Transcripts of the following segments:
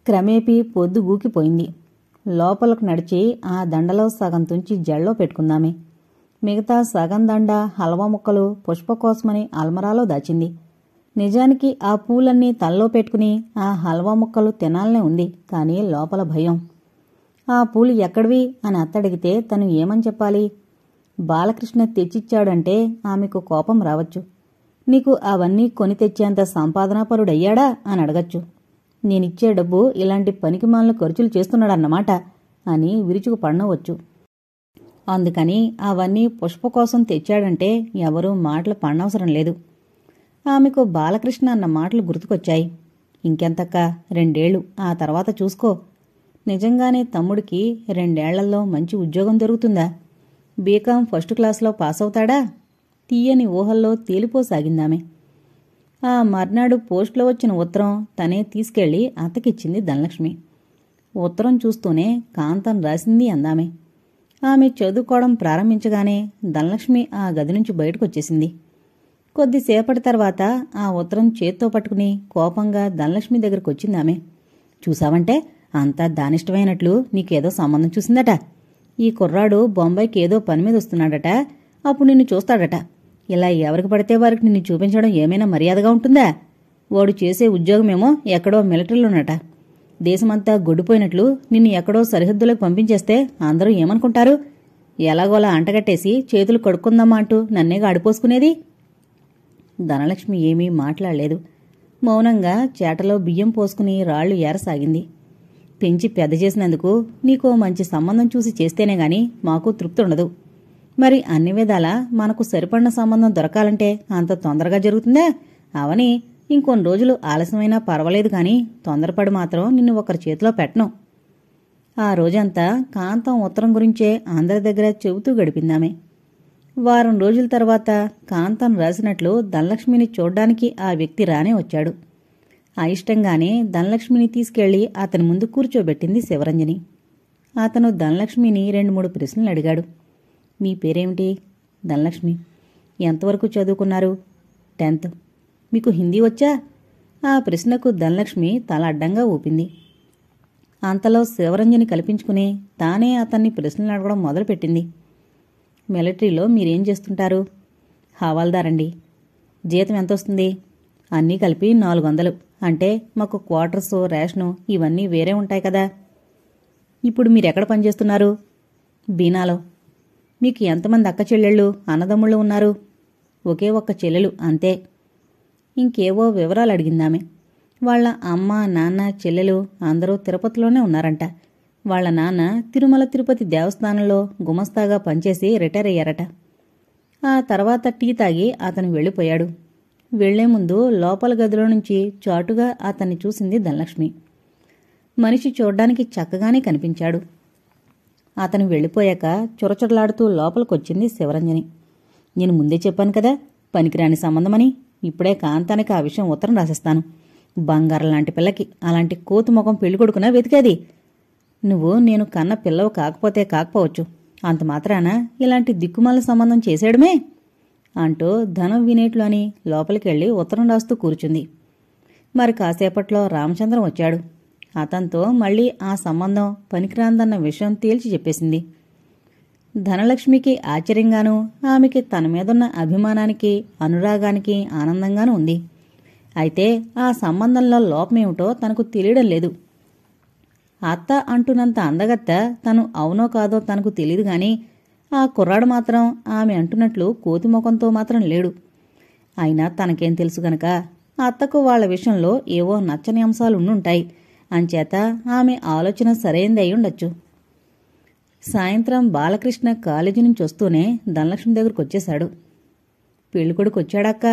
క్రమేపీ పొద్దు గూకిపోయింది. లోపలకు నడిచి ఆ దండలో సగం తుంచి జల్లో పెట్టుకుందామే. మిగతా సగం దండ హల్వా ముక్కలు పుష్పకోసమని అల్మరాలో దాచింది. నిజానికి ఆ పూలన్నీ తల్లో పెట్టుకుని ఆ హల్వా ముక్కలు తినాలనే ఉంది. కానీ లోపల భయం. ఆ పూలు ఎక్కడివి అని అత్తడిగితే తను ఏమని చెప్పాలి? బాలకృష్ణ తెచ్చిచ్చాడంటే ఆమెకు కోపం రావచ్చు. నీకు అవన్నీ కొని తెచ్చేంత సంపాదనాపరుడయ్యాడా అని అడగచ్చు. నేనిచ్చే డబ్బు ఇలాంటి పనికిమాలిన ఖర్చులు చేస్తున్నాడన్నమాట అని విరుచుకు పడనవచ్చు. అందుకని అవన్నీ పుష్ప కోసం తెచ్చాడంటే ఎవరూ మాటలు పడనవసరం లేదు. ఆమెకు బాలకృష్ణ అన్న మాటలు గుర్తుకొచ్చాయి. ఇంకెంతక్క 2 ఏళ్లు, ఆ తర్వాత చూసుకో. నిజంగానే తమ్ముడికి 2 ఏళ్లలో మంచి ఉద్యోగం దొరుకుతుందా? బీకాం ఫస్ట్ క్లాస్లో పాసవుతాడా? తీయని ఊహల్లో తేలిపోసాగిందామె. ఆ మర్నాడు పోస్టులో వచ్చిన ఉత్తరం తనే తీసుకెళ్లి అత్తకిచ్చింది ధనలక్ష్మి. ఉత్తరం చూస్తూనే కాంతం రాసింది అందామె. ఆమె చదువుకోవడం ప్రారంభించగానే ధనలక్ష్మి ఆ గది నుంచి బయటకొచ్చేసింది. కొద్దిసేపటి తర్వాత ఆ ఉత్తరం చేత్తో పట్టుకుని కోపంగా ధనలక్ష్మి దగ్గరకొచ్చిందామె. చూసావంటే అంతా దానిష్టమైనట్లు నీకేదో సంబంధం చూసిందట. ఈ కుర్రాడు బొంబాయికి ఏదో పని మీద వస్తున్నాడట. అప్పుడు నిన్ను చూస్తాడట. ఇలా ఎవరికి పడితే వారికి నిన్ను చూపించడం ఏమైనా మర్యాదగా ఉంటుందా? వాడు చేసే ఉద్యోగమేమో ఎక్కడో మిలిటరీలోనట. దేశమంతా గొడ్డిపోయినట్లు నిన్ను ఎక్కడో సరిహద్దులకు పంపించేస్తే అందరూ ఏమనుకుంటారు? ఎలాగోలా అంటగట్టేసి చేతులు కడుక్కుందామా అంటూ నన్నేగా అడిపోసుకునేది. ధనలక్ష్మి ఏమీ మాట్లాడలేదు. మౌనంగా చేటలో బియ్యం పోసుకుని రాళ్లు ఏరసాగింది. పెంచి పెద్ద చేసినందుకు నీకో మంచి సంబంధం చూసి చేస్తేనే గాని మాకు తృప్తి ఉండదు. మరి అన్ని విధాలా మనకు సరిపడిన సంబంధం దొరకాలంటే అంత తొందరగా జరుగుతుందా? అవని ఇంకొన్ని రోజులు ఆలస్యమైనా పర్వాలేదు కానీ తొందరపడి మాత్రం నిన్ను ఒకరి చేతిలో పెట్టను. ఆ రోజంతా కాంతం ఉత్తరం గురించే అందరి దగ్గర చెబుతూ గడిపిందామె. వారం రోజుల తర్వాత కాంతం రాసినట్లు ధనలక్ష్మిని చూడ్డానికి ఆ వ్యక్తి రానే వచ్చాడు. అయిష్టంగానే ధనలక్ష్మిని తీసుకెళ్లి అతని ముందు కూర్చోబెట్టింది శివరంజని. అతను ధనలక్ష్మిని 2-3 ప్రశ్నలు అడిగాడు. మీ పేరేమిటి? ధనలక్ష్మి. ఎంతవరకు చదువుకున్నారు? 10th. మీకు హిందీ వచ్చా? ఆ ప్రశ్నకు ధనలక్ష్మి తల అడ్డంగా ఊపింది. అంతలో శివరంజని కల్పించుకుని తానే అతన్ని ప్రశ్నలు అడగడం మొదలుపెట్టింది. మిలిటరీలో మీరేం చేస్తుంటారు? హవాల్దారండి. జీతం ఎంతొస్తుంది? అన్నీ కలిపి 400. అంటే మాకు క్వార్టర్సు, రేషను ఇవన్నీ వేరే ఉంటాయి కదా. ఇప్పుడు మీరెక్కడ పనిచేస్తున్నారు? బీనాలో. మీకు ఎంతమంది అక్క చెల్లెళ్ళు, అన్నదమ్ముళ్ళు ఉన్నారు? ఒకే ఒక్క చెల్లెలు అంతే. ఇంకేవో వివరాలు అడిగిందామె. వాళ్ల అమ్మ, నాన్న, చెల్లెలు అందరూ తిరుపతిలోనే ఉన్నారంట. వాళ్ల నాన్న తిరుమల తిరుపతి దేవస్థానంలో గుమస్తాగా పనిచేసి రిటైర్ అయ్యారట. ఆ తర్వాత టీ తాగి అతను వెళ్ళిపోయాడు. వెళ్లే ముందు లోపల గదిలో నుంచి చాటుగా అతన్ని చూసింది ధనలక్ష్మి. మనిషి చూడ్డానికి చక్కగానే కనిపించాడు. అతను వెళ్ళిపోయాక చురచురలాడుతూ లోపలికొచ్చింది శివరంజని. నేను ముందే చెప్పాను కదా పనికిరాని సంబంధమని. ఇప్పుడే కాంతానికి ఆ విషయం ఉత్తరం రాసేస్తాను. బంగారం లాంటి పిల్లకి అలాంటి కోతు ముఖం పెళ్ళికొడుకునా వెతికేది? నువ్వు నేను కన్న పిల్లవు కాకపోతే కాకపోవచ్చు. అంత మాత్రాన ఇలాంటి దిక్కుమాల సంబంధం చేసేయడమే అంటూ ధనం వినేట్లు అని లోపలికెళ్లి ఉత్తరం రాస్తూ కూర్చుంది. మరి కాసేపట్లో రామచంద్రం వచ్చాడు. అతనితో మళ్లీ ఆ సంబంధం పనికిరాందన్న విషయం తేల్చి చెప్పేసింది. ధనలక్ష్మికి ఆశ్చర్యంగానూ ఆమెకి తన మీదున్న అభిమానానికి, అనురాగానికి ఆనందంగానూ ఉంది. అయితే ఆ సంబంధంలో లోపమేమిటో తనకు తెలియడం లేదు. అత్త అంటున్నంత అందగత్త తను అవునో కాదో తనకు తెలీదు గాని ఆ కుర్రాడు మాత్రం ఆమె అంటున్నట్లు కోతిముఖంతో మాత్రం లేడు. అయినా తనకేం తెలుసు గనక అత్తకు వాళ్ల విషయంలో ఏవో నచ్చని అంశాలుండుంటాయి. అంచేత ఆమె ఆలోచన సరైందై ఉండొచ్చు. సాయంత్రం బాలకృష్ణ కాలేజీ నుంచి వస్తూనే ధనలక్ష్మి దగ్గరకొచ్చేశాడు. పెళ్ళికొడుకొచ్చాడక్క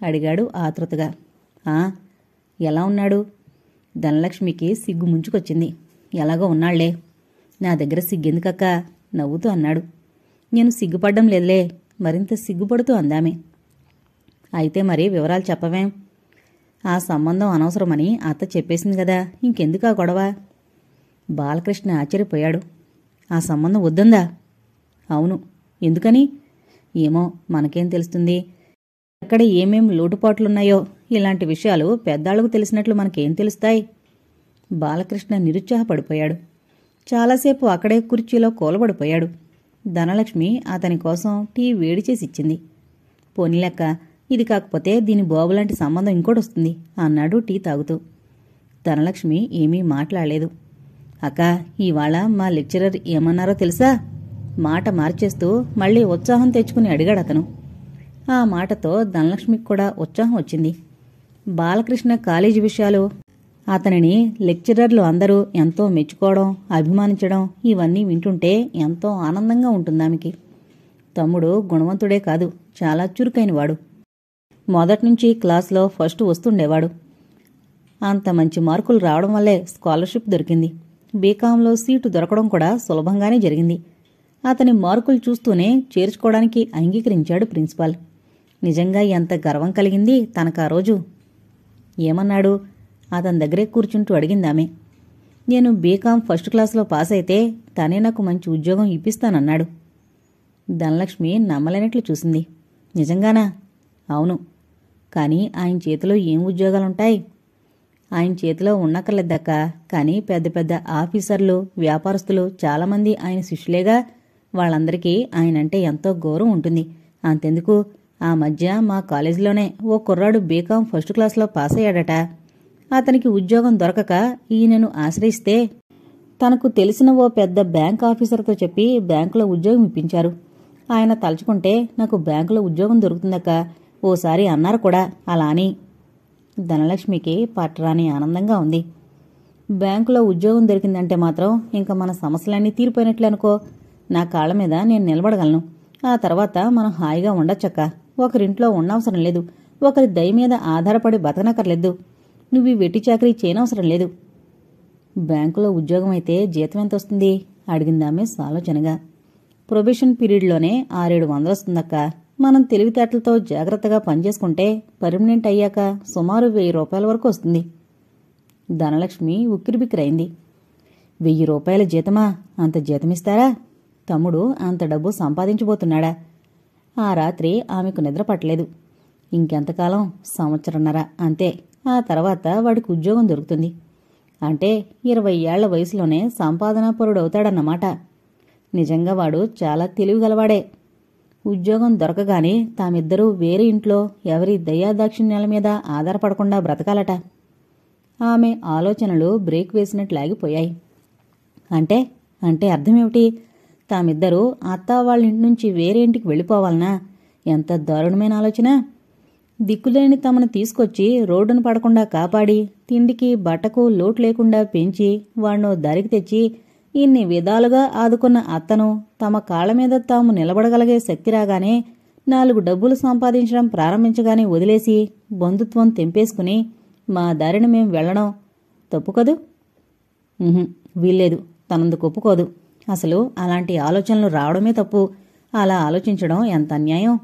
అడిగాడు ఆతృతగా. ఆ, ఎలా ఉన్నాడు? ధనలక్ష్మికి సిగ్గు ముంచుకొచ్చింది. ఎలాగో ఉన్నాళ్లే. నా దగ్గర సిగ్గెందుకక్క నవ్వుతూ అన్నాడు. నేను సిగ్గుపడ్డం లేదులే, మరింత సిగ్గుపడుతూ అందామే. అయితే మరి వివరాలు చెప్పవేం? ఆ సంబంధం అనవసరమని అత్త చెప్పేసింది కదా, ఇంకెందుకా గొడవ? బాలకృష్ణ ఆశ్చర్యపోయాడు. ఆ సంబంధం వద్దందా? అవును. ఎందుకని? ఏమో, మనకేం తెలుస్తుంది? ఎక్కడ ఏమేం లోటుపాట్లున్నాయో ఇలాంటి విషయాలు పెద్దాళ్లకు తెలిసినట్లు మనకేం తెలుస్తాయి? బాలకృష్ణ నిరుత్సాహపడిపోయాడు. చాలాసేపు అక్కడే కుర్చీలో కూలబడిపోయాడు. ధనలక్ష్మి అతని కోసం టీ వేడి చేసి ఇచ్చింది. పోనీలెక్క, ఇది కాకపోతే దీని బాబులాంటి సంబంధం ఇంకోటొస్తుంది అన్నాడు టీ తాగుతూ. ధనలక్ష్మి ఏమీ మాట్లాడలేదు. అక్క, ఇవాళ మా లెక్చరర్ ఏమన్నారో తెలుసా? మాట మార్చేస్తూ మళ్లీ ఉత్సాహం తెచ్చుకుని అడిగాడతను. ఆ మాటతో ధనలక్ష్మికి కూడా ఉత్సాహం వచ్చింది. బాలకృష్ణ కాలేజీ విషయాలు, అతనిని లెక్చరర్లు అందరూ ఎంతో మెచ్చుకోవడం, అభిమానించడం ఇవన్నీ వింటుంటే ఎంతో ఆనందంగా ఉంటుందామెకి. తమ్ముడు గుణవంతుడే కాదు, చాలా చురుకైనవాడు. మొదట్నుంచి క్లాస్లో ఫస్ట్ వస్తుండేవాడు. అంత మంచి మార్కులు రావడం వల్లే స్కాలర్షిప్ దొరికింది. బీకాంలో సీటు దొరకడం కూడా సులభంగానే జరిగింది. అతని మార్కులు చూస్తూనే చేర్చుకోవడానికి అంగీకరించాడు ప్రిన్సిపాల్. నిజంగా ఎంత గర్వం కలిగింది తనకా రోజు. ఏమన్నాడు? అతని దగ్గరే కూర్చుంటూ అడిగిందామె. నేను బీకాం ఫస్ట్ క్లాస్లో పాస్ అయితే తనే నాకు మంచి ఉద్యోగం ఇప్పిస్తానన్నాడు. ధనలక్ష్మి నమ్మలేనట్లు చూసింది. నిజంగానా? అవును. కానీ ఆయన చేతిలో ఏం ఉద్యోగాలుంటాయి? ఆయన చేతిలో ఉన్నక్కర్లేదక్క. కానీ పెద్ద పెద్ద ఆఫీసర్లు, వ్యాపారస్తులు చాలామంది ఆయన శిష్యులేగా. వాళ్ళందరికీ ఆయనంటే ఎంతో గౌరవం ఉంటుంది. అంతెందుకు, ఆ మధ్య మా కాలేజీలోనే ఓ కుర్రాడు బీకాం ఫస్ట్ క్లాస్లో పాస్ అయ్యాడట. అతనికి ఉద్యోగం దొరకక ఈయనను ఆశ్రయిస్తే తనకు తెలిసిన ఓ పెద్ద బ్యాంక్ ఆఫీసర్తో చెప్పి బ్యాంకులో ఉద్యోగం ఇప్పించారు. ఆయన తలుచుకుంటే నాకు బ్యాంకులో ఉద్యోగం దొరుకుతుందక్క ఓసారి అన్నారు కూడా. అలా అని ధనలక్ష్మికి పట్టరాని ఆనందంగా ఉంది. బ్యాంకులో ఉద్యోగం దొరికిందంటే మాత్రం ఇంక మన సమస్యలన్నీ తీరిపోయినట్లే అనుకో. నా కాళ్ల మీద నేను నిలబడగలను. ఆ తర్వాత మనం హాయిగా ఉండొచ్చక్క. ఒకరింట్లో ఉండవసరం లేదు. ఒకరి దయ మీద ఆధారపడి బతకనక్కర్లేదు. నువ్వు వెట్టి చాకరీ చేయనవసరం లేదు. బ్యాంకులో ఉద్యోగం అయితే జీతం ఎంత వస్తుంది? అడిగిందామె సాలోచనగా. ప్రొబేషన్ పీరియడ్లోనే 600-700 వస్తుందక్క. మనం తెలివితేటలతో జాగ్రత్తగా పనిచేసుకుంటే పర్మనెంట్ అయ్యాక సుమారు 1000 రూపాయల వరకు వస్తుంది. ధనలక్ష్మి ఉక్కిరిబిక్కిరైంది. 1000 రూపాయల జీతమా? అంత జీతమిస్తారా? తమ్ముడు అంత డబ్బు సంపాదించబోతున్నాడా? ఆ రాత్రి ఆమెకు నిద్ర పట్టలేదు. ఇంకెంతకాలం? సంవత్సరన్నర అంతే. ఆ తర్వాత వాడికి ఉద్యోగం దొరుకుతుంది. అంటే 20 ఏళ్ల వయసులోనే సంపాదనాపరుడవుతాడన్నమాట. నిజంగా వాడు చాలా తెలివిగలవాడే. ఉద్యోగం దొరకగానే తామిద్దరూ వేరే ఇంట్లో ఎవరి దయాదాక్షిణ్యాల మీద ఆధారపడకుండా బ్రతకాలట. ఆమె ఆలోచనలు బ్రేక్ వేసినట్లాగిపోయాయి. అంటే అంటే అర్థమేమిటి? తామిద్దరూ అత్తా వాళ్ళ ఇంటి నుంచి వేరే ఇంటికి వెళ్ళిపోవాలనా? ఎంత దారుణమైన ఆలోచన! దిక్కులేని తమను తీసుకొచ్చి రోడ్డును పడకుండా కాపాడి, తిండికి బట్టకు లోటు లేకుండా పెంచి, వాణ్ణో దారికి తెచ్చి ఇన్ని విధాలుగా ఆదుకున్న అత్తను తమ కాళ్ల మీద తాము నిలబడగలిగే శక్తి రాగానే 4 డబ్బులు సంపాదించడం ప్రారంభించగానే వదిలేసి బంధుత్వం తెంపేసుకుని మా దారిని మేం వెళ్లడం తప్పు కదూ? వీల్లేదు. తనందుకు ఒప్పుకోదు. అసలు అలాంటి ఆలోచనలు రావడమే తప్పు. అలా ఆలోచించడం ఎంత అన్యాయం!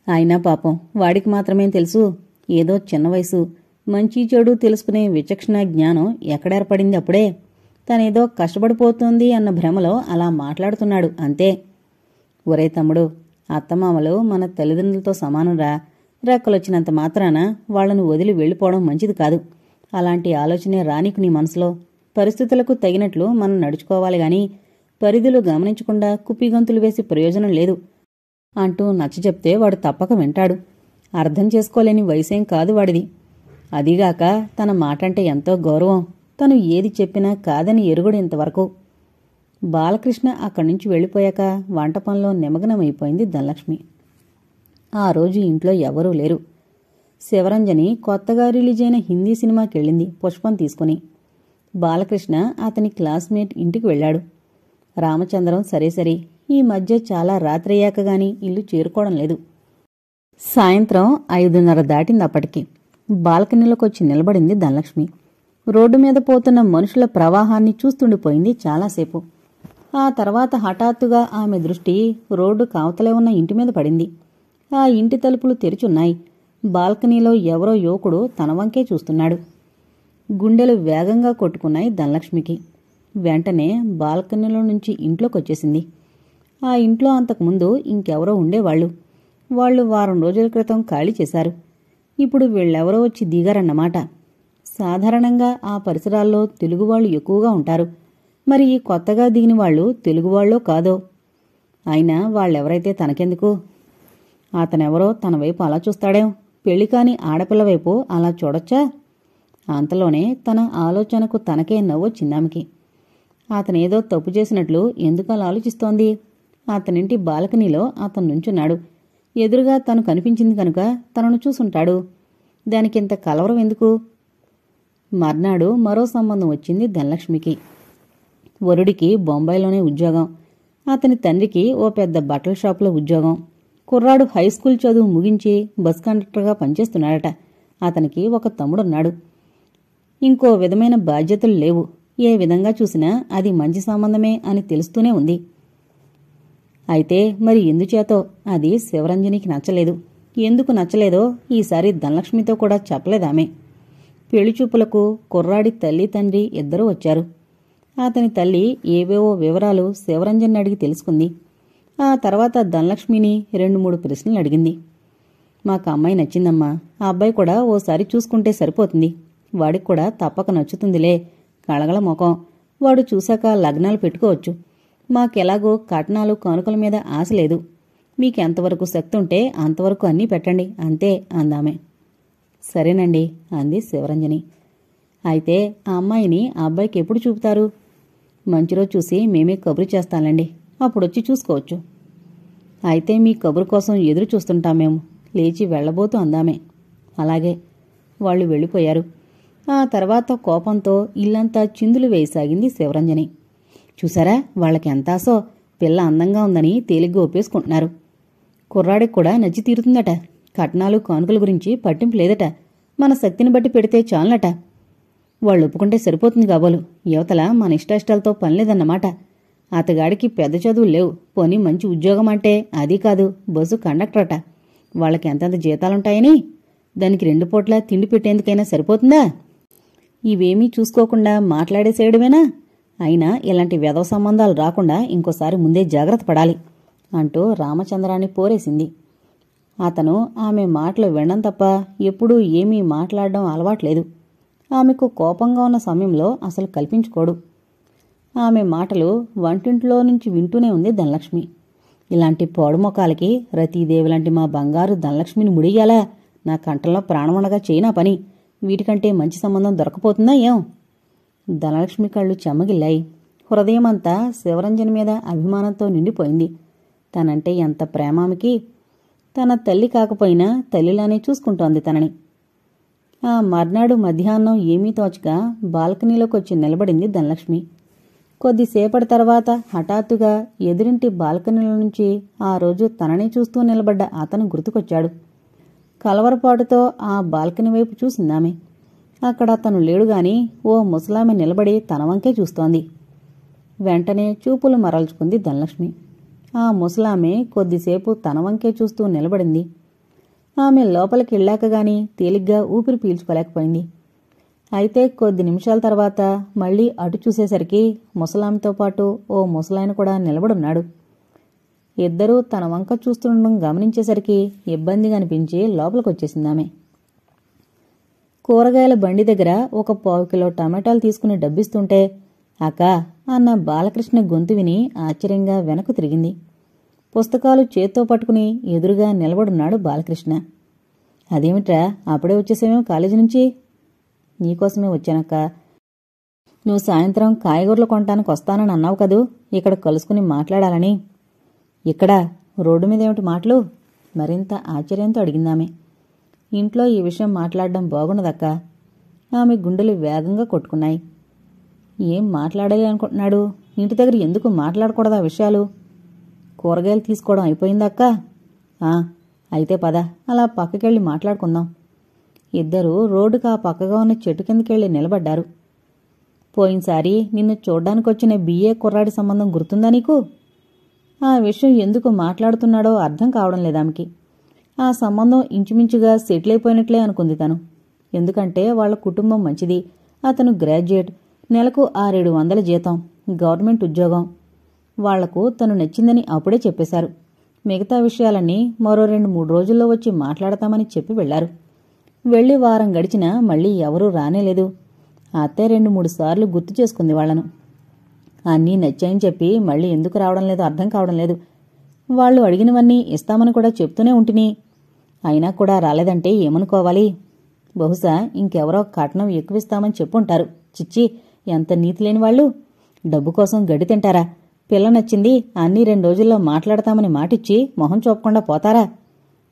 అయినా పాపం వాడికి మాత్రమేం తెలుసు? ఏదో చిన్న వయసు, మంచి చెడు తెలుసుకునే విచక్షణ జ్ఞానం ఎక్కడేర్పడింది అప్పుడే. తనేదో కష్టపడిపోతుంది అన్న భ్రమలో అలా మాట్లాడుతున్నాడు అంతే. ఒరే తమ్ముడు, అత్తమామలు మన తల్లిదండ్రులతో సమానంరా. రెక్కలొచ్చినంత మాత్రాన వాళ్లను వదిలి వెళ్ళిపోవడం మంచిది కాదు. అలాంటి ఆలోచనే రానికు నీ మనసులో. పరిస్థితులకు తగినట్లు మనం నడుచుకోవాలి గాని పరిధులు గమనించకుండా కుప్పిగంతులు వేసి ప్రయోజనం లేదు అంటూ నచ్చచెప్తే వాడు తప్పక వింటాడు. అర్థం చేసుకోలేని వయసేం కాదు వాడిది. అదీగాక తన మాటంటే ఎంతో గౌరవం. తను ఏది చెప్పినా కాదని ఎరుగుడు ఇంతవరకు. బాలకృష్ణ అక్కడ్నుంచి వెళ్ళిపోయాక వంట పనిలో నిమగ్నమైపోయింది ధనలక్ష్మి. ఆ రోజు ఇంట్లో ఎవరూ లేరు. శివరంజని కొత్తగా రిలీజైన హిందీ సినిమాకెళ్ళింది పుష్పం తీసుకుని. బాలకృష్ణ అతని క్లాస్మేట్ ఇంటికి వెళ్ళాడు. రామచంద్రం సరే ఈ మధ్య చాలా రాత్రయ్యాక గాని ఇల్లు చేరుకోవడం లేదు. సాయంత్రం 5:30 దాటింది. అప్పటికి బాల్కనీలోకొచ్చి నిలబడింది ధనలక్ష్మి. రోడ్డు మీద పోతున్న మనుషుల ప్రవాహాన్ని చూస్తుండిపోయింది చాలాసేపు. ఆ తర్వాత హఠాత్తుగా ఆమె దృష్టి రోడ్డు కావతలే ఉన్న ఇంటి మీద పడింది. ఆ ఇంటి తలుపులు తెరిచున్నాయి. బాల్కనీలో ఎవరో యువకుడు తన వంకే చూస్తున్నాడు. గుండెలు వేగంగా కొట్టుకున్నాయి ధనలక్ష్మికి. వెంటనే బాల్కనీలో నుంచి ఇంట్లోకొచ్చేసింది. ఆ ఇంట్లో అంతకుముందు ఇంకెవరో ఉండేవాళ్లు. వాళ్లు వారం రోజుల క్రితం ఖాళీ చేశారు. ఇప్పుడు వీళ్ళెవరో వచ్చి దిగారన్నమాట. సాధారణంగా ఆ పరిసరాల్లో తెలుగువాళ్లు ఎక్కువగా ఉంటారు. మరి ఈ కొత్తగా దిగిన వాళ్ళు తెలుగువాళ్ళో కాదో. అయినా వాళ్ళెవరైతే తనకెందుకు? అతనెవరో తన వైపు అలా చూస్తాడేం? పెళ్లికాని ఆడపిల్ల వైపు అలా చూడొచ్చా? అంతలోనే తన ఆలోచనకు తనకే నవ్వొచ్చిందామెకి. అతనేదో తప్పు చేసినట్లు ఎందుకలా ఆలోచిస్తోంది? అతనింటి బాల్కనీలో అతను నుంచున్నాడు. ఎదురుగా తను కనిపించింది కనుక తనను చూసుంటాడు. దానికింత కలవరం ఎందుకు? మర్నాడు మరో సంబంధం వచ్చింది ధనలక్ష్మికి. వరుడికి బొంబాయిలోనే ఉద్యోగం. అతని తండ్రికి ఓ పెద్ద బట్టల షాపులో ఉద్యోగం. కుర్రాడు హైస్కూల్ చదువు ముగించి బస్ కండక్టర్గా పనిచేస్తున్నాడట. అతనికి ఒక తమ్ముడున్నాడు. ఇంకో విధమైన బాధ్యతలు లేవు. ఏ విధంగా చూసినా అది మంచి సంబంధమే అని తెలుస్తూనే ఉంది. అయితే మరి ఎందుచేతో అది శివరంజనికి నచ్చలేదు. ఎందుకు నచ్చలేదో ఈసారి ధనలక్ష్మితో కూడా చెప్పలేదామె. పెళ్లిచూపులకు కుర్రాడి తల్లి తండ్రి ఇద్దరూ వచ్చారు. అతని తల్లి ఏవేవో వివరాలు శివరంజన్ అడిగి తెలుసుకుంది. ఆ తర్వాత ధనలక్ష్మిని 2-3 ప్రశ్నలు అడిగింది. మాకు అమ్మాయి నచ్చిందమ్మా. ఆ అబ్బాయి కూడా ఓసారి చూసుకుంటే సరిపోతుంది. వాడికి కూడా తప్పక నచ్చుతుందిలే. కళగల ముఖం. వాడు చూశాక లగ్నాలు పెట్టుకోవచ్చు. మాకెలాగో కట్నాలు కానుకల మీద ఆశ లేదు. మీకెంతవరకు శక్తి ఉంటే అంతవరకు అన్నీ పెట్టండి అంతే అందామె. సరేనండి అంది శివరంజని. అయితే ఆ అమ్మాయిని ఆ అబ్బాయికి ఎప్పుడు చూపుతారు? మంచి రోజు చూసి మేమే కబురు చేస్తాంలేండి. అప్పుడొచ్చి చూసుకోవచ్చు. అయితే మీ కబురు కోసం ఎదురు చూస్తుంటాం మేము. లేచి వెళ్లబోతూ అందామే. అలాగే. వాళ్ళు వెళ్ళిపోయారు. ఆ తర్వాత కోపంతో ఇల్లంతా చిందులు వేయసాగింది శివరంజని. చూసారా వాళ్ళకి ఎంత ఆశో. పిల్ల అందంగా ఉందని తేలిగ్గా ఒప్పేసుకుంటున్నారు. కుర్రాడికి కూడా నచ్చి తీరుతుందట. కట్నాలు కానుకల గురించి పట్టింపు లేదట. మన శక్తిని బట్టి పెడితే చాలనట. వాళ్ళు ఒప్పుకుంటే సరిపోతుంది కాబోలు. యువతల మన ఇష్టాయిష్టాలతో పనిలేదన్నమాట. అతగాడికి పెద్ద చదువులు లేవు. పోనీ మంచి ఉద్యోగం అంటే అది కాదు, బస్సు కండక్టరట. వాళ్ళకి ఎంతెంత జీతాలుంటాయని? దానికి 2 పూట్ల తిండి పెట్టేందుకైనా సరిపోతుందా? ఇవేమీ చూసుకోకుండా మాట్లాడేసేయడమేనా? అయినా ఇలాంటి వెధవ సంబంధాలు రాకుండా ఇంకోసారి ముందే జాగ్రత్త పడాలి అంటూ రామచంద్రాన్ని పోరేసింది. అతను ఆమె మాటలు వినడం తప్ప ఎప్పుడూ ఏమీ మాట్లాడడం అలవాట్లేదు. ఆమెకు కోపంగా ఉన్న సమయంలో అసలు కల్పించుకోడు. ఆమె మాటలు వంటింట్లో నుంచి వింటూనే ఉంది ధనలక్ష్మి. ఇలాంటి పోడుమొకాలకి రతీదేవి లాంటి మా బంగారు ధనలక్ష్మిని ముడియాలా? నా కంఠంలో ప్రాణముండగా చేయనా పని. వీటికంటే మంచి సంబంధం దొరకపోతుందా ఏం? ధనలక్ష్మి కళ్ళు చెమ్మగిల్లాయి. హృదయమంతా శివరంజని మీద అభిమానంతో నిండిపోయింది. తనంటే ఎంత ప్రేమామికి. తన తల్లి కాకపోయినా తల్లిలానే చూసుకుంటోంది తనని. ఆ మర్నాడు మధ్యాహ్నం ఏమీ తోచక బాల్కనీలోకొచ్చి నిలబడింది ధనలక్ష్మి. కొద్దిసేపటి తర్వాత హఠాత్తుగా ఎదురింటి బాల్కనీలో నుంచి ఆ రోజు తనని చూస్తూ నిలబడ్డ అతను గుర్తుకొచ్చాడు. కలవరపాటుతో ఆ బాల్కనీ వైపు చూసిందామె. అక్కడ అతను లేడుగాని ఓ ముసలామె నిలబడి తన వంకే చూస్తోంది. వెంటనే చూపులు మరల్చుకుంది ధనలక్ష్మి. ఆ ముసలామె కొద్దిసేపు తన వంకే చూస్తూ నిలబడింది. ఆమె లోపలికి వెళ్ళాకగాని తేలిగ్గా ఊపిరి పీల్చుకోలేకపోయింది. అయితే కొద్ది నిమిషాల తర్వాత మళ్లీ అటు చూసేసరికి ముసలామెతో పాటు ఓ ముసలాయన కూడా నిలబడున్నాడు. ఇద్దరూ తన వంక చూస్తుండడం గమనించేసరికి ఇబ్బందిగా అనిపించి లోపలికొచ్చేసిందామె. కూరగాయల బండి దగ్గర ఒక 1/4 కిలో టమాటాలు తీసుకుని డబ్బిస్తుంటే అక్కా అన్న బాలకృష్ణ గొంతు విని ఆశ్చర్యంగా వెనక్కు తిరిగింది. పుస్తకాలు చేత్తో పట్టుకుని ఎదురుగా నిలబడున్నాడు బాలకృష్ణ. అదేమిట్రా అప్పుడే వచ్చేసేమో కాలేజీ నుంచి? నీకోసమే వచ్చానక్క. నువ్వు సాయంత్రం కాయగూరలు కొనటానికి వస్తానని అన్నావు కదూ, ఇక్కడ కలుసుకుని మాట్లాడాలని. ఇక్కడ రోడ్డు మీదేమిటి మాటలు? మరింత ఆశ్చర్యంతో అడిగిందామె. ఇంట్లో ఈ విషయం మాట్లాడడం బాగుండదక్క. ఆమె గుండెలు వేగంగా కొట్టుకున్నాయి. ఏం మాట్లాడాలి అనుకుంటున్నాడు? ఇంటి దగ్గర ఎందుకు మాట్లాడకూడదా విషయాలు? కూరగాయలు తీసుకోవడం అయిపోయిందక్కా? అయితే పద, అలా పక్కకెళ్ళి మాట్లాడుకుందాం. ఇద్దరూ రోడ్డుకు ఆ పక్కగా ఉన్న చెట్టు కిందకెళ్ళి నిలబడ్డారు. పోయినసారి నిన్ను చూడ్డానికొచ్చిన బిఏ కుర్రాడి సంబంధం గుర్తుందా నీకు? ఆ విషయం ఎందుకు మాట్లాడుతున్నాడో అర్థం కావడం లేదామెకి. ఆ సంబంధం ఇంచుమించుగా సెటిల్ అయిపోయినట్లే అనుకుంది తను. ఎందుకంటే వాళ్ల కుటుంబం మంచిది. అతను గ్రాడ్యుయేట్, నెలకు 600-700 జీతం, గవర్నమెంట్ ఉద్యోగం. వాళ్లకు తను నచ్చిందని అప్పుడే చెప్పేశారు. మిగతా విషయాలన్నీ మరో 2-3 రోజుల్లో వచ్చి మాట్లాడతామని చెప్పి వెళ్లారు. వెళ్లి వారం గడిచినా మళ్ళీ ఎవరూ రానేలేదు. అత్తే 2-3 సార్లు గుర్తు చేసుకుంది వాళ్లను. అన్నీ నచ్చాయని చెప్పి మళ్ళీ ఎందుకు రావడం లేదో అర్థం కావడం లేదు. వాళ్లు అడిగినవన్నీ ఇస్తామని కూడా చెప్తూనే ఉంటిని. అయినా కూడా రాలేదంటే ఏమనుకోవాలి? బహుశా ఇంకెవరో కట్నం ఎక్కువిస్తామని చెప్పుంటారు. చిచ్చి, ఎంత నీతి లేని వాళ్ళు! డబ్బు కోసం గడ్డి తింటారా? పిల్ల నచ్చింది, అన్నీ 2 రోజుల్లో మాట్లాడతామని మాటిచ్చి మొహం చూపకుండా పోతారా?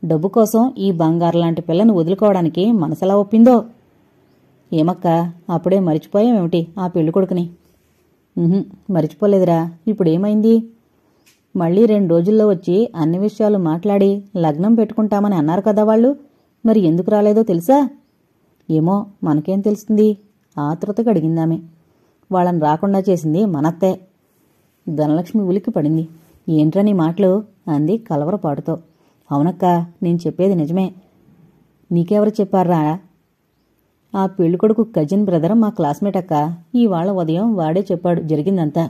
డబ్బు కోసం ఈ బంగారులాంటి పిల్లను వదులుకోవడానికి మనసెలా ఒప్పిందో? ఏమక్కా, అప్పుడే మరిచిపోయామేమిటి ఆ పెళ్ళికొడుకుని? మరిచిపోలేదురా. ఇప్పుడేమైంది? మళ్ళీ 2 రోజుల్లో వచ్చి అన్ని విషయాలు మాట్లాడి లగ్నం పెట్టుకుంటామని అన్నారు కదా వాళ్ళు. మరి ఎందుకు రాలేదో తెలుసా? ఏమో, మనకేం తెలుస్తుంది? ఆతృతగా అడిగిందామె. వాళ్ళని రాకుండా చేసింది మనత్తే. ధనలక్ష్మి ఉలిక్కి పడింది. ఏంట్రా నీ మాటలు? అంది కలవరపాటుతో. అవునక్కా, నేను చెప్పేది నిజమే. నీకెవరు చెప్పారా? ఆ పెళ్ళికొడుకు కజిన్ బ్రదర్ మా క్లాస్మేట్ అక్క. ఇవాళ ఉదయం వాడే చెప్పాడు జరిగిందంతా.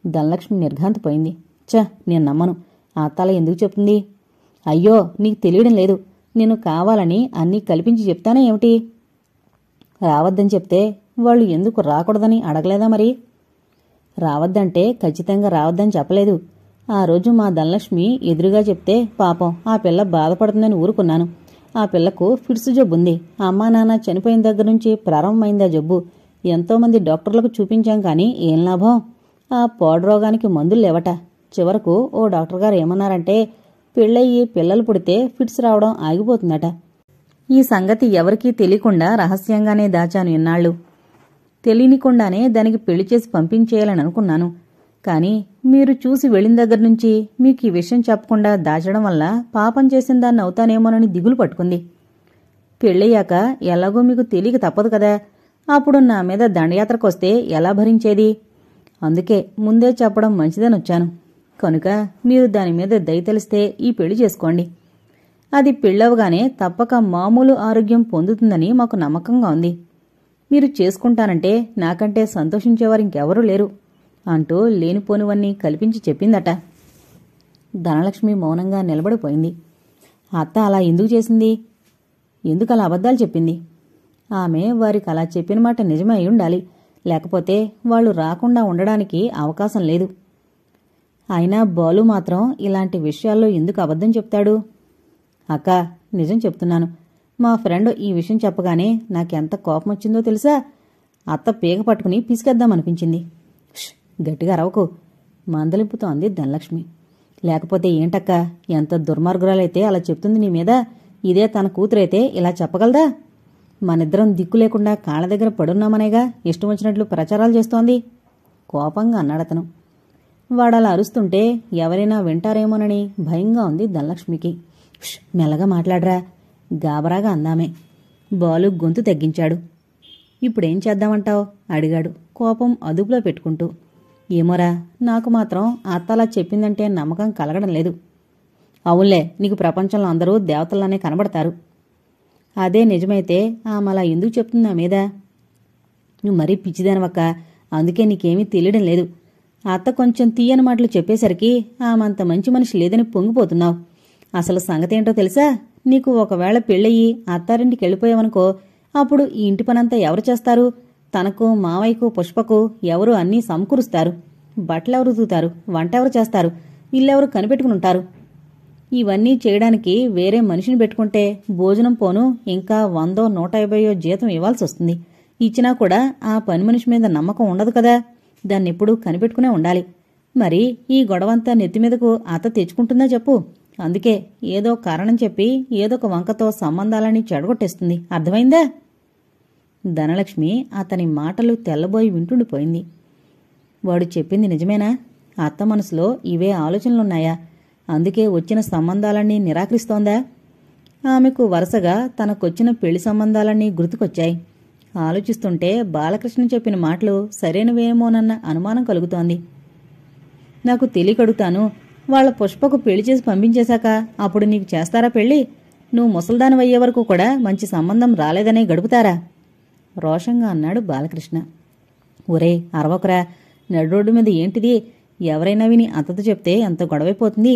ధనలక్ష్మి నిర్ఘాంతపోయింది. నేను నమ్మను. ఆ అత్తాల ఎందుకు చెప్తుంది? అయ్యో, నీకు తెలియడం లేదు. నేను కావాలని అన్నీ కల్పించి చెప్తానే ఏమిటి? రావద్దని చెప్తే వాళ్ళు ఎందుకు రాకూడదని అడగలేదా మరి? రావద్దంటే ఖచ్చితంగా రావద్దని చెప్పలేదు. ఆ రోజు మా ధనలక్ష్మి ఎదురుగా చెప్తే పాపం ఆ పిల్ల బాధపడుతుందని ఊరుకున్నాను. ఆ పిల్లకు ఫిట్స్ జబ్బుంది. అమ్మా నాన్న చనిపోయిన దగ్గర నుంచి ప్రారంభమైందా జబ్బు. ఎంతోమంది డాక్టర్లకు చూపించాం కానీ ఏం లాభం? ఆ పాడురోగానికి మందులు లేవట. చివరకు ఓ డాక్టర్ గారు ఏమన్నారంటే, పెళ్ళయ్యి పిల్లలు పుడితే ఫిట్స్ రావడం ఆగిపోతుందట. ఈ సంగతి ఎవరికీ తెలియకుండా రహస్యంగానే దాచాను ఇన్నాళ్ళు. తెలియనికుండానే దానికి పెళ్లి చేసి పంపించేయాలని అనుకున్నాను. కానీ మీరు చూసి వెళ్ళిన దగ్గర నుంచి మీకు ఈ విషయం చెప్పకుండా దాచడం వల్ల పాపం చేసిన దాన్ని అవుతానేమోనని దిగులు పట్టుకుంది. పెళ్ళయ్యాక ఎలాగో మీకు తెలియక తప్పదు కదా. అప్పుడు నా మీద దండయాత్రకొస్తే ఎలా భరించేది? అందుకే ముందే చెప్పడం మంచిదని వచ్చాను. కనుక మీరు దాని మీద దయ తెలిస్తే ఈ పెళ్లి చేసుకోండి. అది పెళ్ళవగానే తప్పక మామూలు ఆరోగ్యం పొందుతుందని మాకు నమ్మకంగా ఉంది. మీరు చేసుకుంటానంటే నాకంటే సంతోషించేవారు ఇంకెవరూ లేరు అంటూ లేనిపోనివన్నీ కల్పించి చెప్పిందట. ధనలక్ష్మి మౌనంగా నిలబడిపోయింది. అత్త అలా ఎందుకు చేసింది? ఎందుకలా అబద్ధాలు చెప్పింది? ఆమె వారికి అలా చెప్పిన మాట నిజమే అయి ఉండాలి. లేకపోతే వాళ్ళు రాకుండా ఉండడానికి అవకాశం లేదు. అయినా బాలు మాత్రం ఇలాంటి విషయాల్లో ఎందుకు అబద్ధం చెప్తాడు? అక్క, నిజం చెప్తున్నాను. మా ఫ్రెండ్ ఈ విషయం చెప్పగానే నాకెంత కోపం వచ్చిందో తెలుసా? అత్త పీక పట్టుకుని పిసికేద్దామనిపించింది. గట్టిగా రవకు, మందలింపుతో అంది ధనలక్ష్మి. లేకపోతే ఏంటక్క, ఎంత దుర్మార్గురాలైతే అలా చెప్తుంది నీ మీద? ఇదే తన కూతురైతే ఇలా చెప్పగలదా? మనిద్దరం దిక్కు లేకుండా కాళ్ళ దగ్గర పడున్నామనేగా ఇష్టం వచ్చినట్లు ప్రచారాలు చేస్తోంది. కోపంగా అన్నాడతను. వాడలా అరుస్తుంటే ఎవరైనా వింటారేమోనని భయంగా ఉంది ధనలక్ష్మికి. మెల్లగా మాట్లాడరా, గాబరాగా అందామే. బాలు గొంతు తగ్గించాడు. ఇప్పుడేం చేద్దామంటావు? అడిగాడు కోపం అదుపులో పెట్టుకుంటూ. ఏమోరా, నాకు మాత్రం అత్తలా చెప్పిందంటే నమ్మకం కలగడం లేదు. అవునులే, నీకు ప్రపంచంలో అందరూ దేవతల్లానే కనబడతారు. అదే నిజమైతే ఆమెలా ఎందుకు చెప్తుంది నా మీద? నువ్వు మరీ పిచ్చిదానవక్క, అందుకే నీకేమీ తెలియడం లేదు. అత్త కొంచెం తీయని మాటలు చెప్పేసరికి ఆమెంత మంచి మనిషి లేదని పొంగిపోతున్నావు. అసలు సంగతేంటో తెలుసా? నీకు ఒకవేళ పెళ్ళయి అత్తారింటికి వెళ్ళిపోయావనుకో, అప్పుడు ఈ ఇంటి పనంతా ఎవరు చేస్తారు? తనకు, మావయ్యకు, పుష్పకు ఎవరు అన్నీ సమకూరుస్తారు. బట్టలెవరు ఉతుకుతారు? వంట ఎవరు చేస్తారు? ఇల్లెవరు కనిపెట్టుకునుంటారు? ఇవన్నీ చేయడానికి వేరే మనిషిని పెట్టుకుంటే భోజనం పోను ఇంకా 100-150 జీతం ఇవ్వాల్సి వస్తుంది. ఇచ్చినా కూడా ఆ పని మనిషి మీద నమ్మకం ఉండదు కదా. దాన్నెప్పుడూ కనిపెట్టుకునే ఉండాలి. మరి ఈ గొడవంతా నెత్తిమీదకు అత్త తెచ్చుకుంటుందా చెప్పు? అందుకే ఏదో కారణం చెప్పి ఏదొక వంకతో సంబంధాలని చెడగొట్టేస్తుంది. అర్థమైందా? ధనలక్ష్మి అతని మాటలు తెల్లబోయి వింటుండిపోయింది. వాడు చెప్పింది నిజమేనా? అత్త మనసులో ఇవే ఆలోచనలున్నాయా? అందుకే వచ్చిన సంబంధాలన్నీ నిరాకరిస్తోందా? ఆమెకు వరుసగా తనకొచ్చిన పెళ్లి సంబంధాలన్నీ గుర్తుకొచ్చాయి. ఆలోచిస్తుంటే బాలకృష్ణ చెప్పిన మాటలు సరైనవేమోనన్న అనుమానం కలుగుతోంది. నాకు తెలియకడుగుతాను, వాళ్ల పుష్పకు పెళ్లి చేసి పంపించేశాక అప్పుడు నీకు చేస్తారా పెళ్లి? నువ్వు ముసల్దానివయ్యే వరకు కూడా మంచి సంబంధం రాలేదనే గడుపుతారా? రోషంగా అన్నాడు బాలకృష్ణ. ఒరే అరవకురా, నడురోడ్డు మీద ఏంటిది? ఎవరైనా విని అత్తతో చెప్తే ఎంత గొడవైపోతుంది.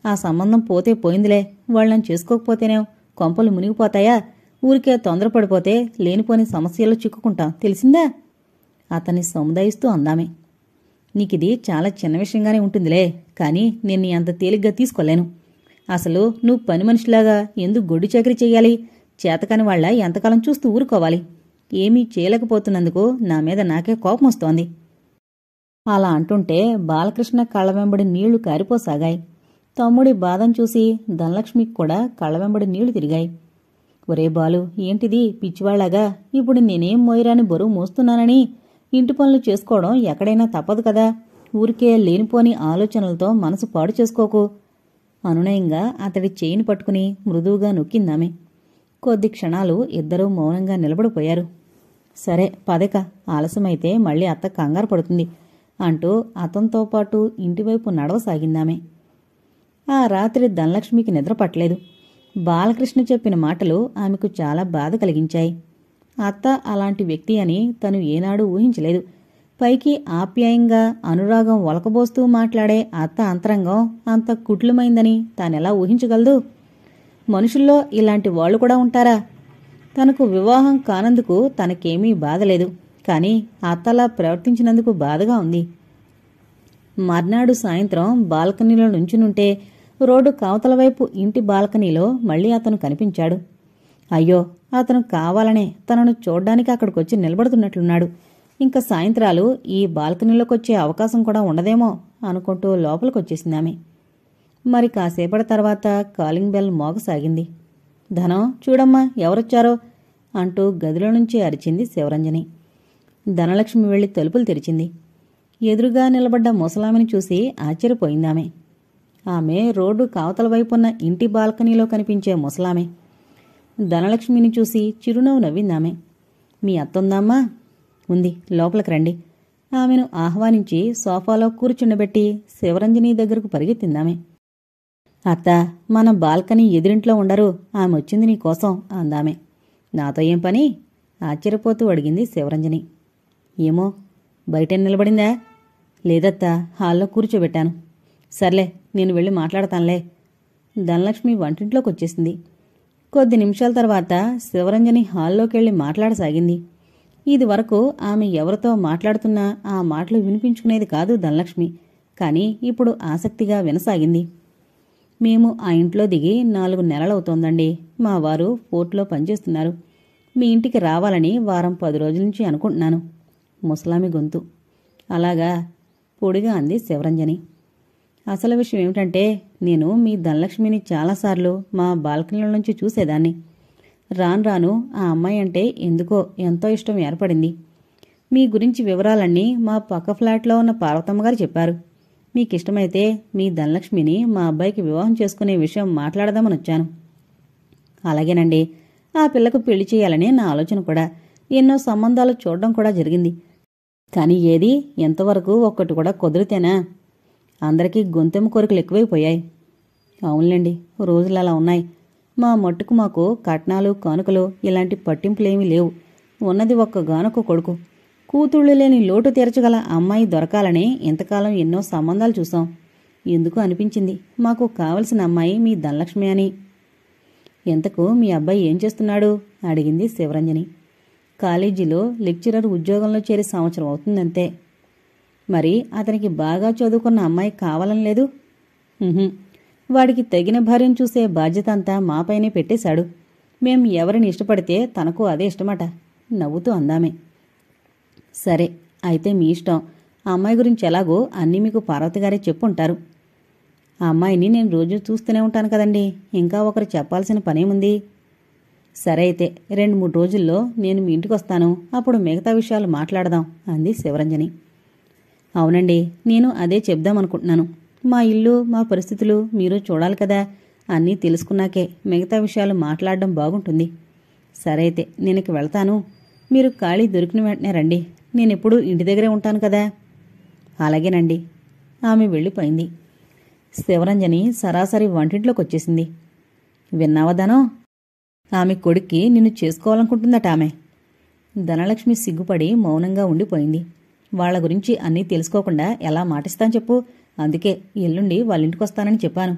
ఆ సంబంధం పోతే పోయిందిలే, వాళ్ళని చేసుకోకపోతేనే కొంపలు మునిగిపోతాయా? ఊరికే తొందరపడిపోతే లేనిపోని సమస్యల్లో చిక్కుకుంటాం, తెలిసిందా? అతన్ని సముదాయిస్తూ అందామే. నీకిది చాలా చిన్న విషయంగానే ఉంటుందిలే, కానీ నేను అంత తేలిగ్గా తీసుకోలేను. అసలు నువ్వు పని మనిషిలాగా ఎందుకు గొడ్డు చాకరీ చెయ్యాలి? చేతకాని వాళ్ళ ఎంతకాలం చూస్తూ ఊరుకోవాలి? ఏమీ చేయలేకపోతున్నందుకు నా మీద నాకే కోపం వస్తోంది. అలా అంటుంటే బాలకృష్ణ కళ్ళ వెంబడి నీళ్లు కారిపోసాగాయి. తమ్ముడి బాధను చూసి ధనలక్ష్మికి కూడా కళ్ళ వెంబడి నీళ్లు తిరిగాయి. ఒరే బాలు, ఏంటిది పిచ్చివాళ్లాగా? ఇప్పుడు నేనేం మోయరాని బరువు మోస్తున్నానని ఇంటి పనులు చేసుకోవడం ఎక్కడైనా తప్పదు కదా. ఊరికే లేనిపోని ఆలోచనలతో మనసు పాడు చేసుకోకు. అనునయంగా అతడి చేయిని పట్టుకుని మృదువుగా నొక్కిందామె. కొద్ది క్షణాలు ఇద్దరూ మౌనంగా నిలబడిపోయారు. సరే పదక, ఆలస్యమైతే మళ్ళీ అత్త కంగారు పడుతుంది అంటూ అతనితో పాటు ఇంటివైపు నడవసాగిందామె. ఆ రాత్రి ధనలక్ష్మికి నిద్ర పట్టలేదు. బాలకృష్ణ చెప్పిన మాటలు ఆమెకు చాలా బాధ కలిగించాయి. అత్త అలాంటి వ్యక్తి అని తను ఏనాడూ ఊహించలేదు. పైకి ఆప్యాయంగా అనురాగం ఒలకబోస్తూ మాట్లాడే అత్త అంతరంగం అంత కుట్లుమైందని తానెలా ఊహించగలదు? మనుషుల్లో ఇలాంటి వాళ్లు కూడా ఉంటారా? తనకు వివాహం కానందుకు తనకేమీ బాధలేదు, కానీ అత్తలా ప్రవర్తించినందుకు బాధగా ఉంది. మర్నాడు సాయంత్రం బాల్కనీలో నుంచునుంటే రోడ్డు కవతల వైపు ఇంటి బాల్కనీలో మళ్లీ అతను కనిపించాడు. అయ్యో, అతను కావాలనే తనను చూడ్డానికి అక్కడికొచ్చి నిలబడుతున్నట్లున్నాడు. ఇంకా సాయంత్రాలు ఈ బాల్కనీలోకొచ్చే అవకాశం కూడా ఉండదేమో అనుకుంటూ లోపలికొచ్చేసిందామె. మరి కాసేపటి తర్వాత కాలింగ్ బెల్ మోగసాగింది. ధనం, చూడమ్మా ఎవరొచ్చారో అంటూ గదిలో నుంచి అరిచింది శివరంజని. ధనలక్ష్మి వెళ్లి తలుపులు తెరిచింది. ఎదురుగా నిలబడ్డ ముసలామెని చూసి ఆశ్చర్యపోయిందామె. ఆమె రోడ్డు కావతల వైపున్న ఇంటి బాల్కనీలో కనిపించే ముసలామె. ధనలక్ష్మిని చూసి చిరునవ్వు నవ్విందామె. మీ అత్తుందమ్మా? ఉంది, లోపలికి రండి. ఆమెను ఆహ్వానించి సోఫాలో కూర్చుండబెట్టి శివరంజని దగ్గరకు పరిగెత్తిందామె. అత్త, మన బాల్కనీ ఎదురింట్లో ఉండరు, ఆమె వచ్చింది నీకోసం అందామె. నాతో ఏం పని? ఆశ్చర్యపోతూ అడిగింది శివరంజని. ఏమో, బయట నిలబడిందా? లేదత్తా, హాల్లో కూర్చోబెట్టాను. సర్లే, నేను వెళ్ళి మాట్లాడతానులే. ధనలక్ష్మి వంటింట్లోకి వచ్చేసింది. కొద్ది నిమిషాల తర్వాత శివరంజని హాల్లోకెళ్లి మాట్లాడసాగింది. ఇది వరకు ఆమె ఎవరితో మాట్లాడుతున్నా ఆ మాటలు వినిపించుకునేది కాదు ధనలక్ష్మి. కానీ ఇప్పుడు ఆసక్తిగా వినసాగింది. మేము ఆ ఇంట్లో దిగి 4 నెలలవుతోందండి. మా వారు పోర్టులో పనిచేస్తున్నారు. మీ ఇంటికి రావాలని వారం 10 రోజుల నుంచి అనుకుంటున్నాను. ముసలామి గొంతు. అలాగా, పొడిగా అంది శివరంజని. అసలు విషయం ఏమిటంటే, నేను మీ ధనలక్ష్మిని చాలాసార్లు మా బాల్కనీల నుంచి చూసేదాన్ని. రాను రాను ఆ అమ్మాయి అంటే ఎందుకో ఎంతో ఇష్టం ఏర్పడింది. మీ గురించి వివరాలన్నీ మా పక్క ఫ్లాట్లో ఉన్న పార్వతమ్మగారు చెప్పారు. మీకిష్టమైతే మీ ధనలక్ష్మిని మా అబ్బాయికి వివాహం చేసుకునే విషయం మాట్లాడదామని వచ్చాను. అలాగేనండి, ఆ పిల్లకు పెళ్లి చేయాలనే నా ఆలోచన కూడా. ఎన్నో సంబంధాలు చూడడం కూడా జరిగింది. కానీ ఏది ఎంతవరకు ఒక్కటి కూడా కుదిరితేనా? అందరికీ గొంతెమ్మ కోరికలు ఎక్కువైపోయాయి. అవునులేండి, రోజులు అలా ఉన్నాయి. మా మట్టుకు మాకు కట్నాలు కానుకలు ఇలాంటి పట్టింపులేమీ లేవు. ఉన్నది ఒక్కగానొక్క కొడుకు. కూతుళ్ళు లేని లోటు తీర్చగల అమ్మాయి దొరకాలని ఇంతకాలం ఎన్నో సంబంధాలు చూసాం. ఎందుకు అనిపించింది మాకు కావలసిన అమ్మాయి మీ ధనలక్ష్మి అని. ఎంతకు మీ అబ్బాయి ఏం చేస్తున్నాడు? అడిగింది శివరంజని. కాలేజీలో లెక్చరర్ ఉద్యోగంలో చేరి సంవత్సరం అవుతుందంతే. మరి అతనికి బాగా చదువుకున్న అమ్మాయి కావాలని లేదు? వాడికి తగిన భార్యను చూసే బాధ్యత అంతా మాపైనే పెట్టేశాడు. మేం ఎవరిని ఇష్టపడితే తనకు అదే ఇష్టమట నవ్వుతూ అందామే. సరే, అయితే మీ ఇష్టం. ఆ అమ్మాయి గురించి ఎలాగో అన్నీ మీకు పార్వతిగారే చెప్పుంటారు. ఆ అమ్మాయిని నేను రోజూ చూస్తూనే ఉంటాను కదండి, ఇంకా ఒకరు చెప్పాల్సిన పనేముంది? సరే అయితే 2-3 రోజుల్లో నేను మీ ఇంటికి వస్తాను. అప్పుడు మిగతా విషయాలు మాట్లాడదాం అంది శివరంజని. అవునండి, నేను అదే చెప్దామనుకుంటున్నాను. మా ఇల్లు మా పరిస్థితులు మీరు చూడాలి కదా. అన్నీ తెలుసుకున్నాకే మిగతా విషయాలు మాట్లాడడం బాగుంటుంది. సరే అయితే నేను ఇక వెళ్తాను. మీరు ఖాళీ దొరికిన వెంటనే రండి. నేనెప్పుడూ ఇంటి దగ్గరే ఉంటాను కదా. అలాగేనండి. ఆమె వెళ్ళిపోయింది. శివరంజని సరాసరి వంటింట్లోకి వచ్చేసింది. విన్నావదానో? ఆమె కొడుక్కి నిన్ను చేసుకోవాలనుకుంటుందట ఆమె. ధనలక్ష్మి సిగ్గుపడి మౌనంగా ఉండిపోయింది. వాళ్ల గురించి అన్నీ తెలుసుకోకుండా ఎలా మాటిస్తాను చెప్పు. అందుకే ఎల్లుండి వాళ్ళింటికొస్తానని చెప్పాను.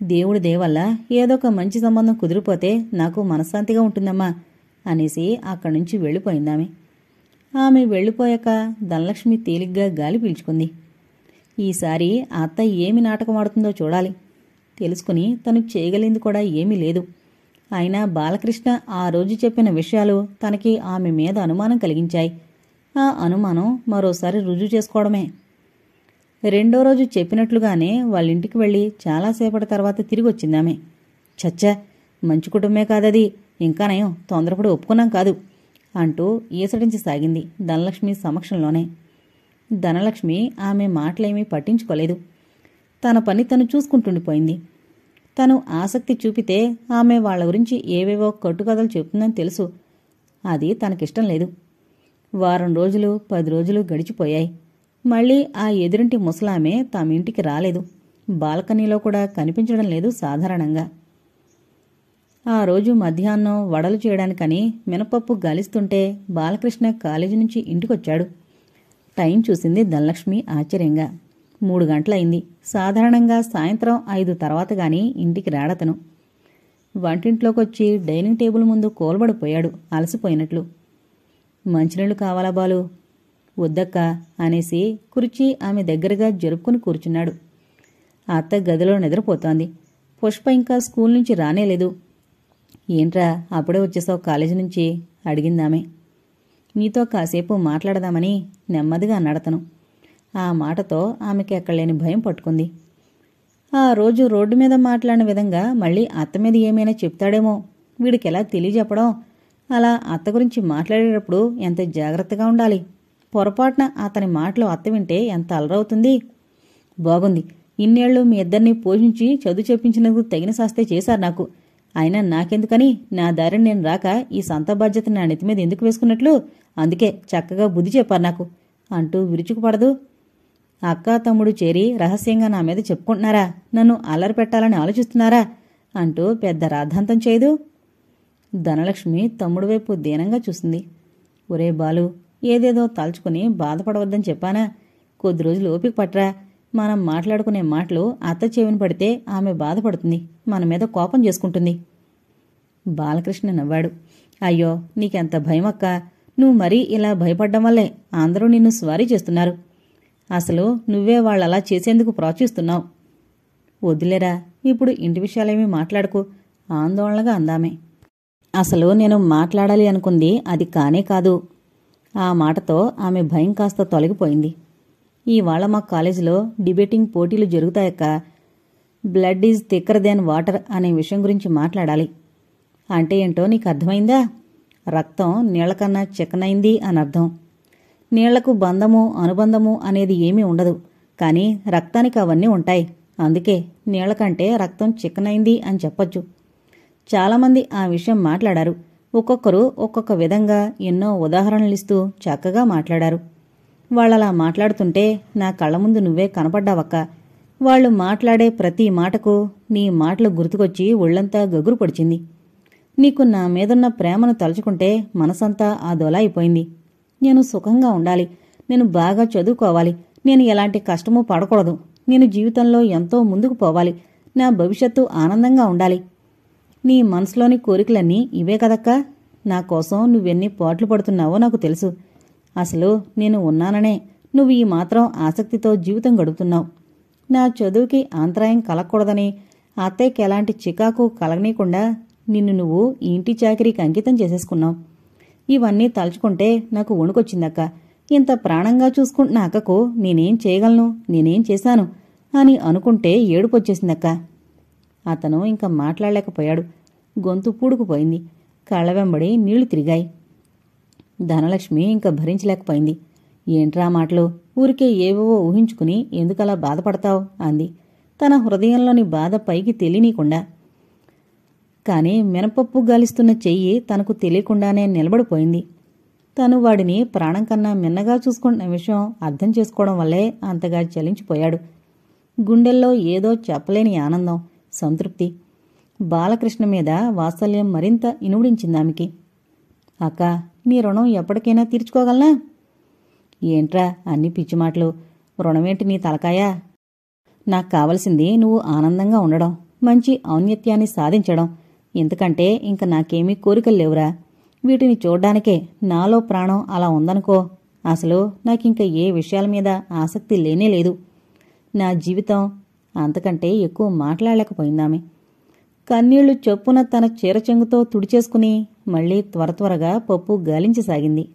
దేవుడి దేవల్ల ఏదో ఒక మంచి సంబంధం కుదిరిపోతే నాకు మనశ్శాంతిగా ఉంటుందమ్మా అనేసి అక్కడి నుంచి వెళ్ళిపోయిందామె. ఆమె వెళ్ళిపోయాక ధనలక్ష్మి తేలిగ్గా గాలి పీల్చుకుంది. ఈసారి అత్త ఏమి నాటకం ఆడుతుందో చూడాలి. తెలుసుకుని తను చేయగలిగింది కూడా ఏమీ లేదు. అయినా బాలకృష్ణ ఆ రోజు చెప్పిన విషయాలు తనకి ఆమె మీద అనుమానం కలిగించాయి. ఆ అనుమానం మరోసారి రుజువు చేసుకోవడమే. రెండో రోజు చెప్పినట్లుగానే వాళ్ళింటికి వెళ్ళి చాలాసేపటి తర్వాత తిరిగి వచ్చిందామె. చచ్చా, మంచి కుటుంబమే కాదది, ఇంకా నయం తొందరపడి ఒప్పుకున్నాం కాదు అంటూ ఈసడించసాగింది ధనలక్ష్మి సమక్షంలోనే. ధనలక్ష్మి ఆమె మాటలేమీ పట్టించుకోలేదు. తన పని తను చూసుకుంటుండిపోయింది. తను ఆసక్తి చూపితే ఆమె వాళ్ల గురించి ఏవేవో కట్టుకథలు చెప్తుందని తెలుసు. అది తనకిష్టం లేదు. వారం రోజులు 10 రోజులు గడిచిపోయాయి. మళ్ళీ ఆ ఎదురింటి ముసలామె తమ ఇంటికి రాలేదు. బాల్కనీలో కూడా కనిపించడం లేదు సాధారణంగా. ఆ రోజు మధ్యాహ్నం వడలు చేయడానికని మినపప్పు గాలిస్తుంటే బాలకృష్ణ కాలేజీ నుంచి ఇంటికొచ్చాడు. టైం చూసింది ధనలక్ష్మి ఆశ్చర్యంగా. 3 గంటలయింది. సాధారణంగా సాయంత్రం 5 తర్వాత గాని ఇంటికి రాడతను. వంటింట్లోకొచ్చి డైనింగ్ టేబుల్ ముందు కోల్బడిపోయాడు అలసిపోయినట్లు. మంచినీళ్లు కావాలా బాలు? వద్దక్క అనేసి కుర్చీ ఆమె దగ్గరగా జరుపుకుని కూర్చున్నాడు. అత్త గదిలో నిద్రపోతోంది. పుష్ప ఇంకా స్కూల్ నుంచి రానేలేదు. ఏంట్రా అప్పుడే వచ్చేసావు కాలేజీ నుంచి అడిగిందామె. నీతో కాసేపు మాట్లాడదామని నెమ్మదిగా అన్నాడతను. ఆ మాటతో ఆమెకి ఎక్కడలేని భయం పట్టుకుంది. ఆ రోజు రోడ్డు మీద మాట్లాడిన విధంగా మళ్ళీ అత్త మీద ఏమైనా చెప్తాడేమో. వీడికెలా తెలియజెప్పడం? అలా అత్త గురించి మాట్లాడేటప్పుడు ఎంత జాగ్రత్తగా ఉండాలి. పొరపాటున అతని మాటలు అత్త వింటే ఎంత అలరవుతుంది. బాగుంది, ఇన్నేళ్లు మీ ఇద్దరిని పోషించి చదువు చెప్పించినందుకు తగిన శాస్తే చేశారు నాకు. అయినా నాకెందుకని నా దారిని నేను రాక ఈ సొంత బాధ్యత నా నెత్తి మీద ఎందుకు వేసుకున్నట్లు? అందుకే చక్కగా బుద్ధి చెప్పారు నాకు అంటూ విరుచుకుపడదు. అక్కా తమ్ముడు చేరి రహస్యంగా నా మీద చెప్పుకుంటున్నారా? నన్ను అల్లరి పెట్టాలని ఆలోచిస్తున్నారా? అంటూ పెద్ద రాద్ధాంతం చేయదు. ధనలక్ష్మి తమ్ముడు వైపు దీనంగా చూసింది. ఒరే బాలు, ఏదేదో తలుచుకుని బాధపడవద్దని చెప్పానా? కొద్ది రోజులు ఓపిక పట్రా. మనం మాట్లాడుకునే మాటలు అత్త చెవిని పడితే ఆమె బాధపడుతుంది, మన మీద కోపం చేసుకుంటుంది. బాలకృష్ణ నవ్వాడు. అయ్యో, నీకెంత భయమక్క. నువ్వు మరీ ఇలా భయపడ్డం వల్లే అందరూ నిన్ను స్వారీ చేస్తున్నారు. అసలు నువ్వే వాళ్ళలా చేసేందుకు ప్రోత్సహిస్తున్నావు. వదిలేరా, ఇప్పుడు ఇంటి విషయాలేమీ మాట్లాడుకు ఆందోళనగా అందామే. అసలు నేను మాట్లాడాలి అనుకుంది అది కానే కాదు. ఆ మాటతో ఆమె భయం కాస్త తొలగిపోయింది. ఇవాళ మా కాలేజీలో డిబేటింగ్ పోటీలు జరుగుతాయక్క. Blood is thicker than water అనే విషయం గురించి మాట్లాడాలి. అంటే ఏంటో నీకు అర్థమైందా? రక్తం నీళ్లకన్నా చిక్కనైంది అని అర్థం. నీళ్లకు బంధము అనుబంధము అనేది ఏమీ ఉండదు, కానీ రక్తానికి అవన్నీ ఉంటాయి. అందుకే నీళ్లకంటే రక్తం చిక్కనైంది అని చెప్పొచ్చు. చాలామంది ఆ విషయం మాట్లాడారు. ఒక్కొక్కరు ఒక్కొక్క విధంగా ఎన్నో ఉదాహరణలిస్తూ చక్కగా మాట్లాడారు. వాళ్ళలా మాట్లాడుతుంటే నా కళ్ల ముందు నువ్వే కనపడ్డావక్క. వాళ్ళు మాట్లాడే ప్రతి మాటకు నీ మాటలు గుర్తుకొచ్చి ఒళ్లంతా గగురు పొడిచింది. నీకు నా మీదున్న ప్రేమను తలుచుకుంటే మనసంతా ఆదోలా అయిపోయింది. నేను సుఖంగా ఉండాలి, నేను బాగా చదువుకోవాలి, నేను ఎలాంటి కష్టమూ పడకూడదు, నేను జీవితంలో ఎంతో ముందుకు పోవాలి, నా భవిష్యత్తు ఆనందంగా ఉండాలి. నీ మనసులోని కోరికలన్నీ ఇవే కదక్కా. నా కోసం నువ్వెన్ని పోట్లు పడుతున్నావో నాకు తెలుసు. అసలు నేను ఉన్నాననే నువ్వు ఈ మాత్రం ఆసక్తితో జీవితం గడుపుతున్నావు. నా చదువుకి అంతరాయం కలగకూడదని అత్తయ్యకి ఎలాంటి చికాకు కలగనీయకుండా నిన్ను నువ్వు ఇంటి చాకిరీకి అంకితం చేసేసుకున్నావు. ఇవన్నీ తలుచుకుంటే నాకు వణుకొచ్చిందక్క. ఇంత ప్రాణంగా చూసుకుంటున్న అక్కకు నేనేం చేయగలను, నేనేం చేశాను అని అనుకుంటే ఏడుపొచ్చేసిందక్క. అతను ఇంకా మాట్లాడలేకపోయాడు. గొంతు పూడుకుపోయింది. కళ్ళ వెంబడి నీళ్లు తిరిగాయి. ధనలక్ష్మి ఇంకా భరించలేకపోయింది. ఏంట్రా మాటలు? ఊరికే ఏవేవో ఊహించుకుని ఎందుకలా బాధపడతావు అంది, తన హృదయంలోని బాధ పైకి తెలియనీయకుండా. కాని మినపప్పు గాలిస్తున్న చెయ్యి తనకు తెలియకుండానే నిలబడిపోయింది. తను వాడిని ప్రాణం కన్నా మిన్నగా చూసుకుంటున్న విషయం అర్థం చేసుకోవడం వల్లే అంతగా చలించిపోయాడు. గుండెల్లో ఏదో చెప్పలేని ఆనందం, సంతృప్తి. బాలకృష్ణ మీద వాత్సల్యం మరింత ఇనుముడించిందామెకి. అక్క, నీ రుణం ఎప్పటికైనా తీర్చుకోగలనా? ఏంట్రా అన్ని పిచ్చి మాటలు? రుణమేంటి నీ తలకాయా? నాకు కావలసింది నువ్వు ఆనందంగా ఉండడం, మంచి ఔన్నత్యాన్ని సాధించడం. ఎందుకంటే ఇంక నాకేమీ కోరికలు లేవురా. వీటిని చూడ్డానికే నాలో ప్రాణం అలా ఉందనుకో. అసలు నాకింక ఏ విషయాల మీద ఆసక్తి లేనేలేదు. నా జీవితం అంతకంటే ఎక్కువ మాట్లాడలేకపోయిందామె. కన్నీళ్లు చొప్పున తన చీరచెంగుతో తుడిచేసుకుని మళ్లీ త్వరగా పప్పు గాలించసాగింది.